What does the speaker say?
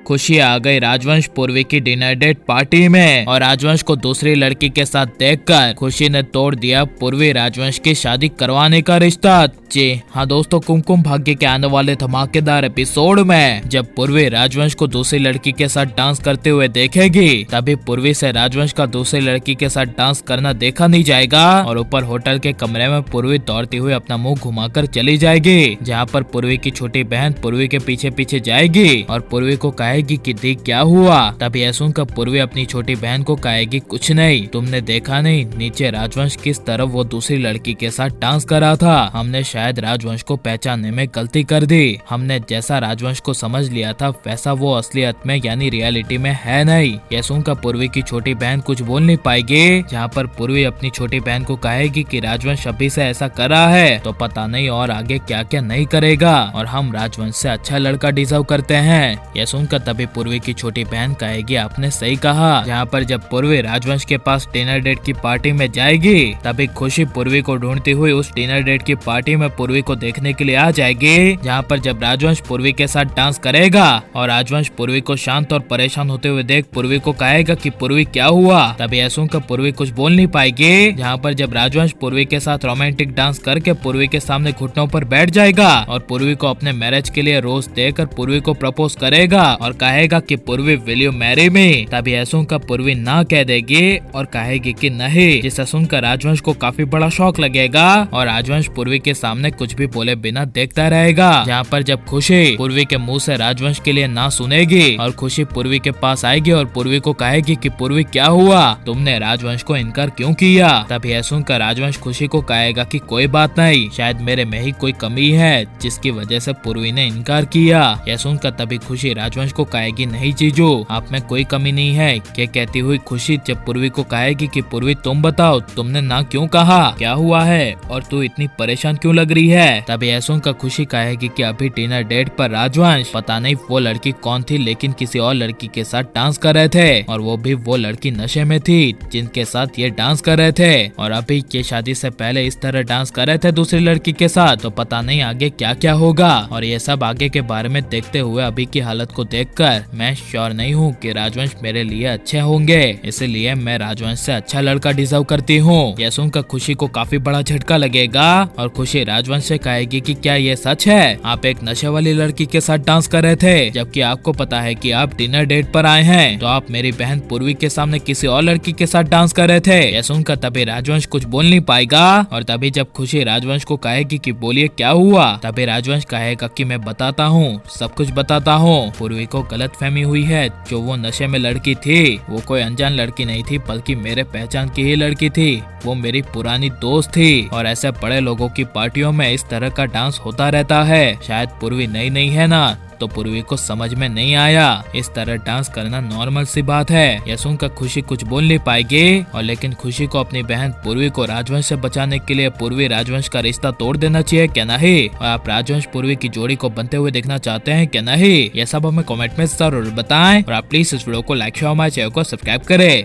खुशी आ गई राजवंश पूर्वी की डिनर डेट पार्टी में और राजवंश को दूसरी लड़की के साथ देखकर खुशी ने तोड़ दिया पूर्वी राजवंश की शादी करवाने का रिश्ता। जी हाँ दोस्तों, कुमकुम भाग्य के आने वाले धमाकेदार एपिसोड में जब पूर्वी राजवंश को दूसरी लड़की के साथ डांस करते हुए देखेगी तभी पूर्वी से राजवंश का दूसरी लड़की के साथ डांस करना देखा नहीं जाएगा और ऊपर होटल के कमरे में पूर्वी दौड़ती हुई अपना मुंह घुमाकर चली जाएगी, जहाँ पर पूर्वी की छोटी बहन पूर्वी के पीछे पीछे जाएगी और पूर्वी को कहेगी कि देख क्या हुआ। तभी यह सुनकर पूर्वी अपनी छोटी बहन को कहेगी कुछ नहीं, तुमने देखा नहीं नीचे राजवंश किस तरफ वो दूसरी लड़की के साथ डांस कर रहा था। हमने शायद राजवंश को पहचानने में गलती कर दी। हमने जैसा राजवंश को समझ लिया था वैसा वो असलियत में यानी रियलिटी में है नहीं। यह सुनकर पूर्वी की छोटी बहन कुछ बोल नहीं पाएगी, जहाँ पर पूर्वी अपनी छोटी बहन को कहेगी कि राजवंश अभी से ऐसा कर रहा है तो पता नहीं और आगे क्या क्या नहीं करेगा और हम राजवंश से अच्छा लड़का डिजर्व करते हैं। यह सुनकर तभी पूर्वी की छोटी बहन कहेगी आपने सही कहा। जहाँ पर जब पूर्वी राजवंश के पास डिनर डेट की पार्टी में जाएगी तभी खुशी पूर्वी को ढूंढती हुई उस डिनर डेट की पार्टी में पूर्वी को देखने के लिए आ जाएगी, जहाँ पर जब राजवंश पूर्वी के साथ डांस करेगा और राजवंश पूर्वी को शांत और परेशान होते हुए देख पूर्वी को कहेगा कि पूर्वी क्या हुआ। तभी यह सुनकर पूर्वी कुछ बोल नहीं पाएगी, जहाँ पर जब राजवंश पूर्वी के साथ रोमांटिक डांस करके पूर्वी के सामने घुटनों पर बैठ जाएगा और पूर्वी को अपने मैरिज के लिए रोज देकर पूर्वी को प्रपोज करेगा और कहेगा कि पूर्वी विल यू मैरी मी। तभी यह सुनकर पूर्वी ना कह देगी और कहेगी कि नहीं, जिसे सुनकर राजवंश को काफी बड़ा शौक लगेगा और राजवंश पूर्वी के सामने कुछ भी बोले बिना देखता रहेगा। जहाँ पर जब खुशी पूर्वी के मुंह से राजवंश के लिए ना सुनेगी और खुशी पूर्वी के पास आएगी और पूर्वी को कहेगी कि पूर्वी क्या हुआ, तुमने राजवंश को इनकार क्यों किया। तभी यह सुनकर राजवंश खुशी को कहेगा कि कोई बात नहीं, शायद मेरे में ही कोई कमी है जिसकी वजह से पूर्वी ने इनकार किया। यह सुनकर तभी खुशी राजवंश को कहेगी नहीं जीजू, आप में कोई कमी नहीं है। ये कहती हुई खुशी जब पूर्वी को कहेगी कि पूर्वी तुम बताओ तुमने ना क्यों कहा, क्या हुआ है और तू इतनी परेशान क्यों लग रही है। तभी यह सुनकर खुशी कहेगी कि अभी डिनर डेट पर राजवंश पता नहीं वो लड़की कौन थी लेकिन किसी और लड़की के साथ डांस कर रहे थे और वो भी वो लड़की नशे में थी जिनके साथ ये डांस कर रहे थे और अभी ये शादी से पहले इस तरह डांस कर रहे थे दूसरी लड़की के साथ, तो पता नहीं आगे क्या क्या होगा। और ये सब आगे के बारे में देखते हुए अभी की हालत को देखकर मैं श्योर नहीं हूँ कि राजवंश मेरे लिए अच्छे होंगे, इसलिए मैं राजवंश से अच्छा लड़का डिजर्व करती हूँ। यह सुनकर खुशी को काफी बड़ा झटका लगेगा और खुशी राजवंश से कहेगी कि क्या ये सच है, आप एक नशे वाली लड़की के साथ डांस कर रहे थे जबकि आपको पता है कि आप डिनर डेट पर आए हैं, तो आप मेरी बहन पूर्वी के सामने किसी और लड़की के साथ डांस कर रहे थे। यह सुनकर तभी राजवंश कुछ बोल नहीं पाएगा और तभी जब खुशी राजवंश को कहेगी कि बोलिए क्या हुआ, तभी राजवंश कहेगा कि मैं बताता हूँ, सब कुछ बताता हूँ। पूर्वी को गलतफहमी हुई है, जो वो नशे में लड़की थी वो कोई अनजान लड़की नहीं थी बल्कि मेरे पहचान की ही लड़की थी, वो मेरी पुरानी दोस्त थी और ऐसे बड़े लोगों की पार्टियों में इस तरह का डांस होता रहता है। शायद पूर्वी नई नहीं है ना, तो पूर्वी को समझ में नहीं आया, इस तरह डांस करना नॉर्मल सी बात है। यह सुनकर खुशी कुछ बोल नहीं पाएगी और लेकिन खुशी को अपनी बहन पूर्वी को राजवंश से बचाने के लिए पूर्वी राजवंश का रिश्ता तोड़ देना चाहिए क्या नहीं, और आप राजवंश पूर्वी की जोड़ी को बनते हुए देखना चाहते हैं क्या नहीं, यह सब हमें कमेंट में जरूर बताएं और आप प्लीज इस वीडियो को लाइक शेयर हमारे चैनल को सब्सक्राइब करें।